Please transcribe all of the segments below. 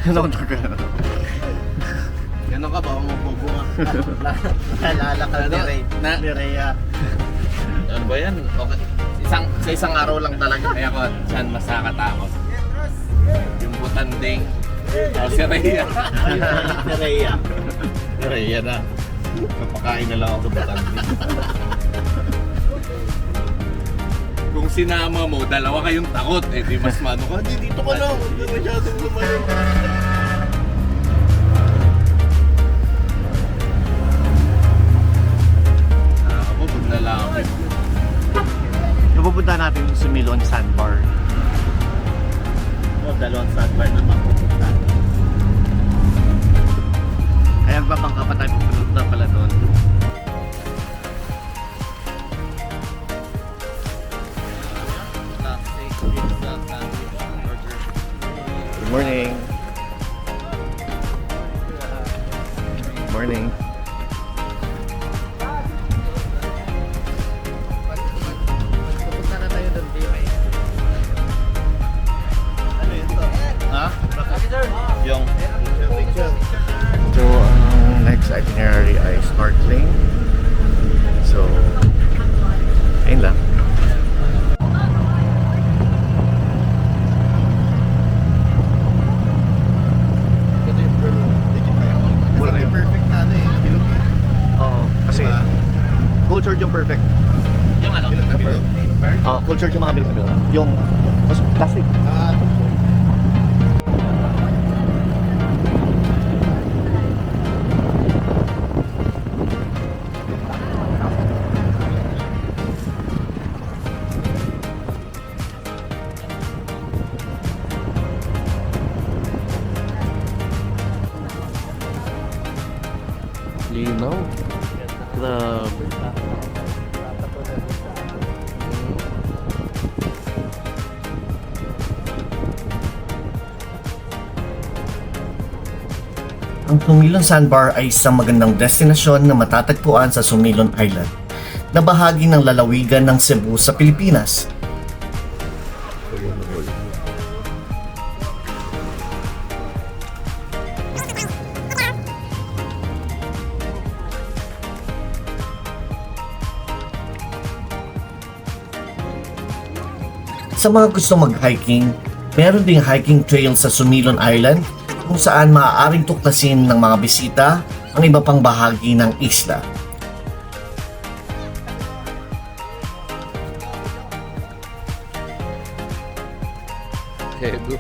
Nakatok ka. Gano'n ka ba? Umububo ka. Naalala ka ni Rhea. Ano ba yan? Okay. Sa isang araw lang talaga. Kaya ko, saan mas nakakatakot? Yung butanding. O si Rhea. Ni Rhea. Si Rhea na. Kapakain na lang ako sa butanding. Kung sinama mo, dalawa kayong takot. Eh di mas mano ka. Di dito ka lang. Hindi masyadong lumayo. Ako pag nalapit. Napupunta natin sa Milon Sandbar. Dalawang sandbar na mapupunta. Ayan pa bang kapatay pupunta pala doon. Good morning. Morning. Pupunta na tayo doon, di ba? Ano yun to? Ha? Yung So, ang next itinerary ay snorkeling. So, ayun lang. wala yung perfect na ano eh. Bilog eh. Oo, kasi cultured yung perfect. Yung ano? Bilog na bilog. Cultured yung mga bilog. Yung mas plastic. Linaw. Grabe. Ang Sumilon Sandbar ay isang magandang destinasyon na matatagpuan sa Sumilon Island, na bahagi ng lalawigan ng Cebu sa Pilipinas. Sa mga gusto mag-hiking, meron ding hiking trail sa Sumilon Island kung saan maaaring tuklasin ng mga bisita ang iba pang bahagi ng isla. Cebu.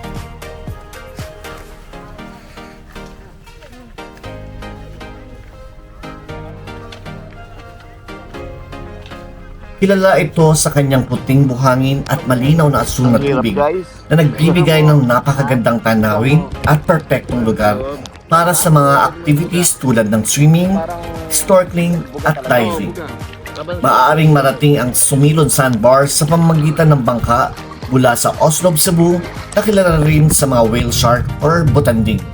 Kilala ito sa kanyang puting buhangin at malinaw na asul na tubig na nagbibigay ng napakagandang tanawin at perpektong lugar para sa mga activities tulad ng swimming, snorkeling at diving. Maaaring marating ang Sumilon Sandbar sa pamamagitan ng bangka mula sa Oslob, Cebu na kilala rin sa mga whale shark or butanding.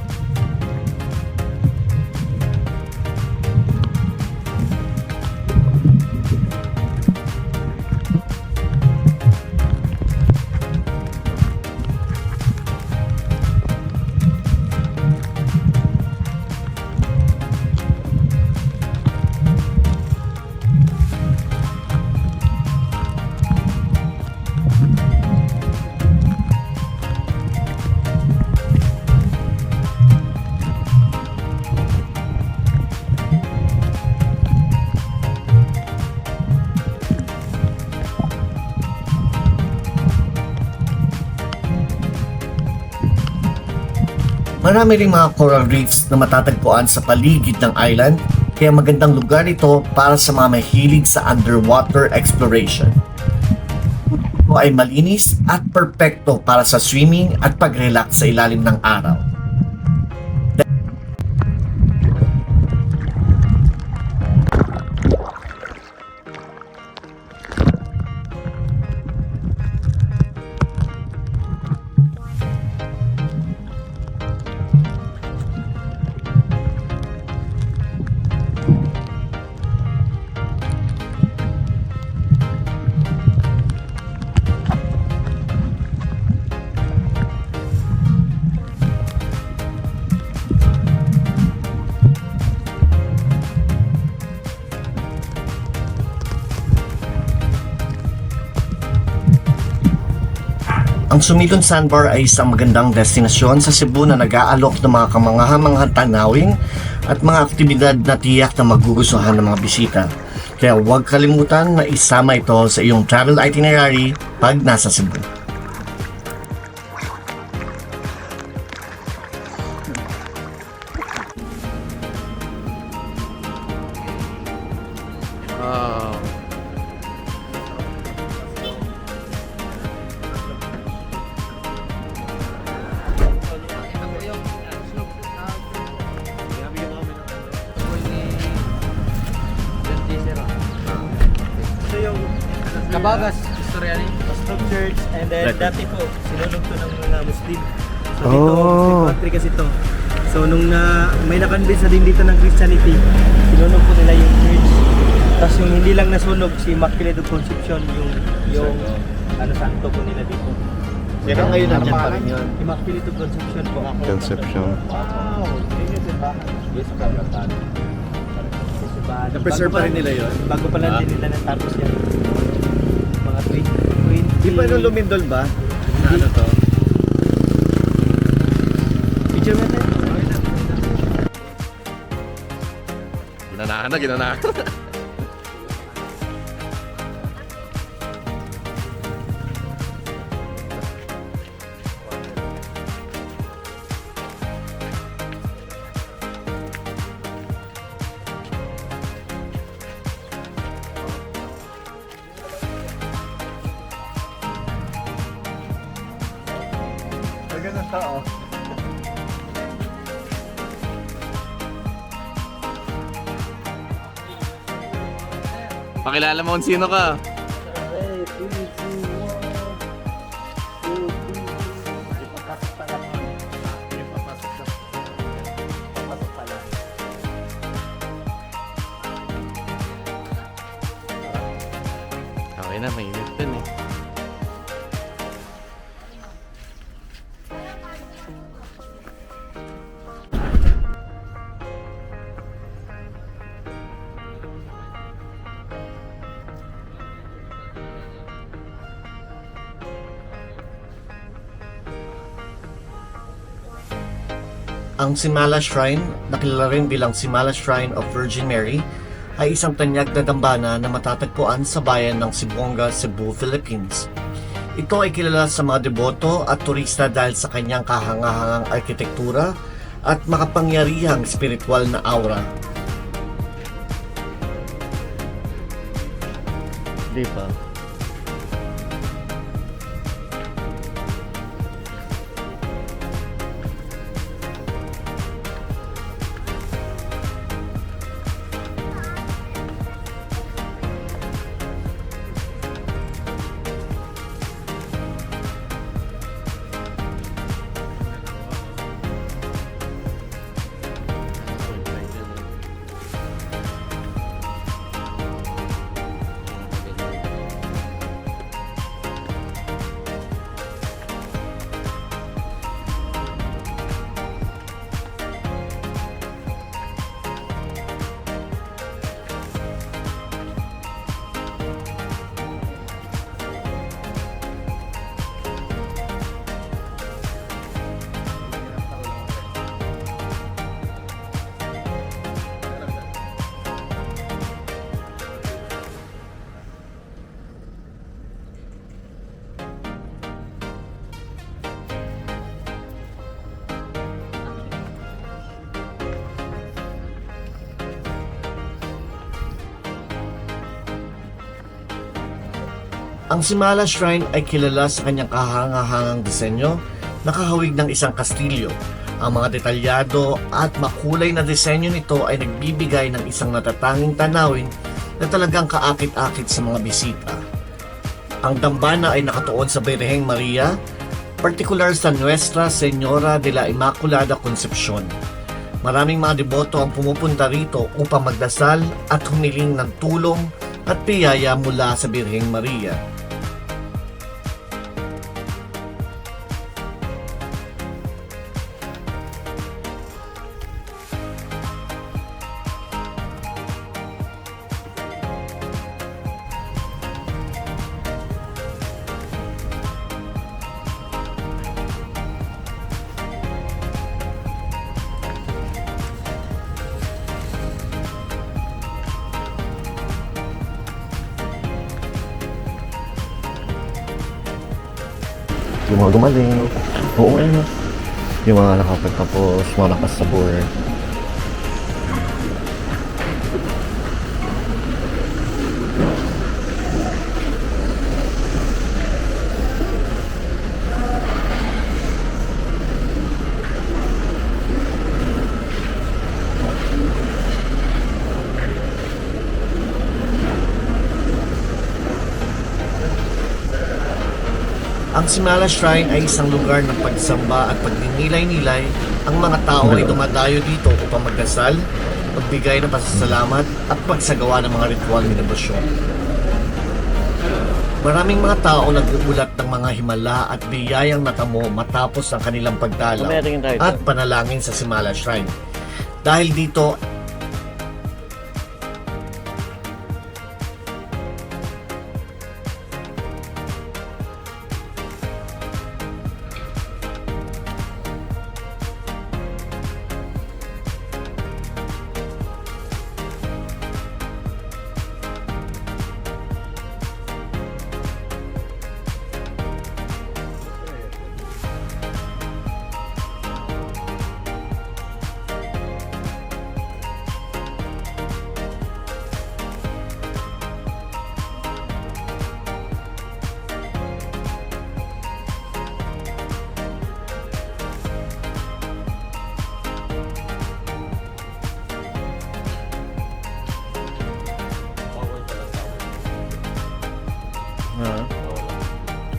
Marami ring mga coral reefs na matatagpuan sa paligid ng island, kaya magandang lugar ito para sa mga mahilig sa underwater exploration. Ito ay malinis at perpekto para sa swimming at pag-relax sa ilalim ng araw. Ang Sumilon Sandbar ay isang magandang destinasyon sa Cebu na nag-aalok ng mga kamangahamang tanawin at mga aktibidad na tiyak na magugustuhan ng mga bisita. Kaya huwag kalimutan na isama ito sa iyong travel itinerary pag nasa Cebu. Wow. Ito yung Kabagas, istorya ni. Pastrog Church, and then dati po, sinulog to ng mga Muslim. So dito, Muslim country kasi to. So nung may nakonvince na din dito ng Christianity, sinulog po nila yung church. Tapos yung hindi lang nasunog, si Immaculate of Conception, yung ano santo po nila dito. Pero ngayon nandiyan pa rin yun. Immaculate of Conception po. Conception. Wow, yes, Na-preserve pa rin nila yun. Bago pa lang din nila natapos yan. Mga 20. Di pa nung lumindol ba? Na ano to? Picture mo natin. Ginanahan. Ganun tao. Pakilala mo kung sino ka. Okay na, mainit dun eh. Ang Simala Shrine, nakilala rin bilang Simala Shrine of Virgin Mary, ay isang tanyag na dambana na matatagpuan sa bayan ng Sibonga, Cebu, Philippines. Ito ay kilala sa mga deboto at turista dahil sa kanyang kahangahangang arkitektura at makapangyarihang spiritual na aura. Di ba? Ang Simala Shrine ay kilala sa kanyang kahangahangang disenyo, nakahawig ng isang kastilyo. Ang mga detalyado at makulay na disenyo nito ay nagbibigay ng isang natatanging tanawin na talagang kaakit-akit sa mga bisita. Ang dambana ay nakatuon sa Birheng Maria, partikular sa Nuestra Señora de la Immaculada Concepcion. Maraming mga deboto ang pumupunta rito upang magdasal at humiling ng tulong at biyaya mula sa Birheng Maria. Yung mga gumaling. Oo, ayun. Yung mga nakapagtapos, mga nakasabor. Ang Simala Shrine ay isang lugar ng pagsamba at pagninilay-nilay. Ang mga tao ay dumadayo dito upang magdasal, magbigay ng pasasalamat at pagsagawa ng mga ritual na debosyon. Maraming mga tao nag-uulat ng mga himala at biyayang natamo matapos ang kanilang pagdalaw at panalangin sa Simala Shrine. Dahil dito,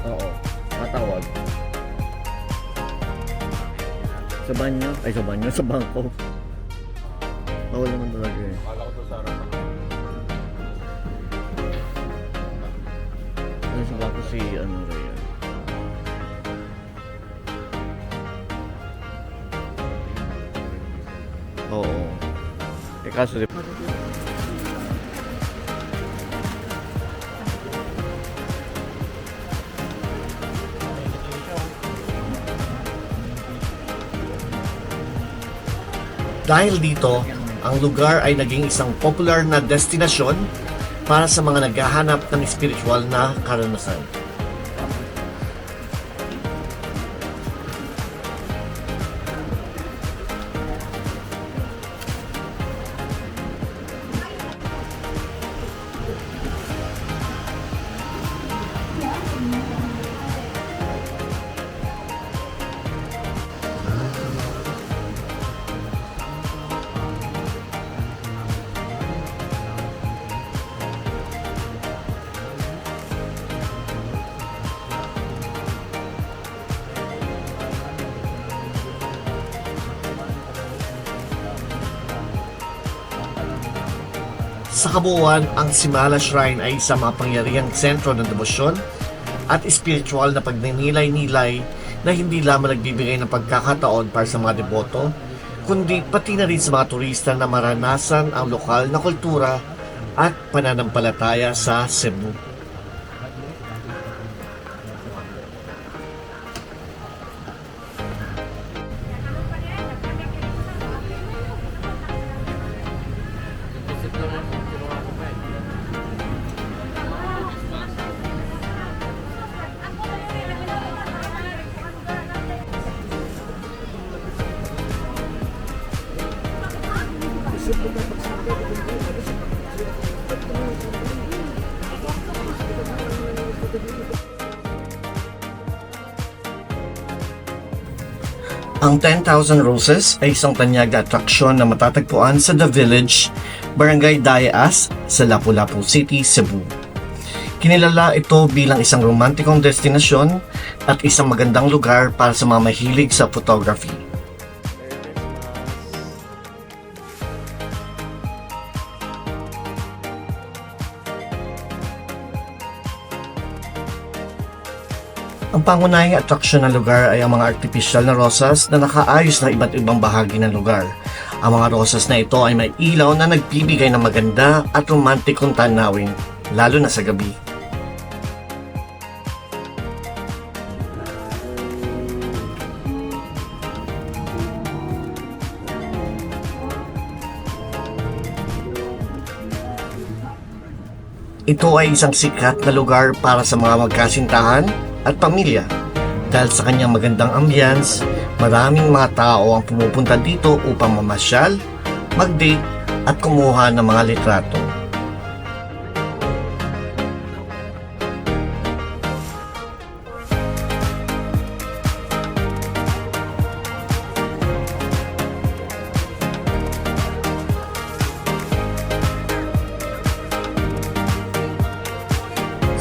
oo, matawag. Sa banyo? Ay, sa banyo, sa bangko. Bawal naman talaga eh. Akala ko to sa harapan. Ano sa bangko si ano Rhea? Oo. Eh kaso dahil dito, ang lugar ay naging isang popular na destinasyon para sa mga naghahanap ng spiritual na karanasan. Sa kabuuan, ang Simala Shrine ay isang mapangyarihang sentro ng debosyon at spiritual na pagninilay-nilay na hindi lamang nagbibigay ng pagkakataon para sa mga deboto, kundi pati na rin sa mga turista na maranasan ang lokal na kultura at pananampalataya sa Cebu. Ang 10,000 Roses ay isang tanyag na atraksyon na matatagpuan sa The Village, Barangay Dayaas, sa Lapu-Lapu City, Cebu. Kinilala ito bilang isang romantikong destinasyon at isang magandang lugar para sa mga mahilig sa photography. Ang pangunahing atraksyon ng lugar ay ang mga artificial na rosas na nakaayos na iba't ibang bahagi ng lugar. Ang mga rosas na ito ay may ilaw na nagbibigay ng maganda at romantikong tanawin, lalo na sa gabi. Ito ay isang sikat na lugar para sa mga magkasintahan at pamilya. Dahil sa kanyang magandang ambience, maraming mga tao ang pumupunta dito upang mamasyal, mag-date at kumuha ng mga litrato.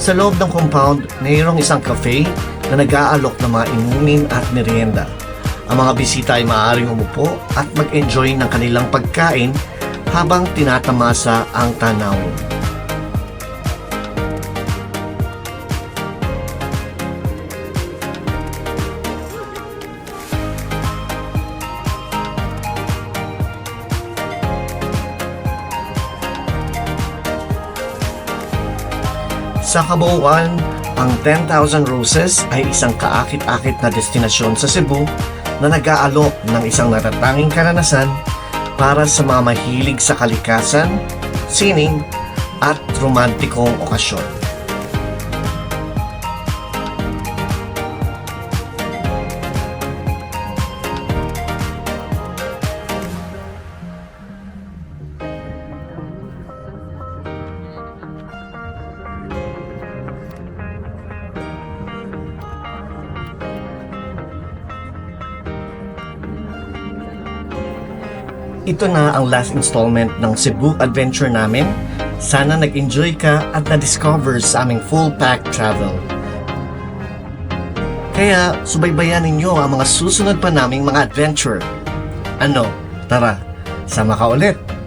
Sa loob ng compound, mayroong isang cafe na nag-aalok ng mga inumin at merienda. Ang mga bisita ay maaaring umupo at mag-enjoy ng kanilang pagkain habang tinatamasa ang tanawin. Sa kabuuan, ang 10,000 Roses ay isang kaakit-akit na destinasyon sa Cebu na nag-aalok ng isang natatanging karanasan para sa mga mahilig sa kalikasan, sining, at romantikong okasyon. Ito na ang last installment ng Cebu adventure namin. Sana nag-enjoy ka at na-discover sa aming full-pack travel. Kaya subaybayan ninyo ang mga susunod pa naming mga adventure. Ano? Tara, sama ka ulit!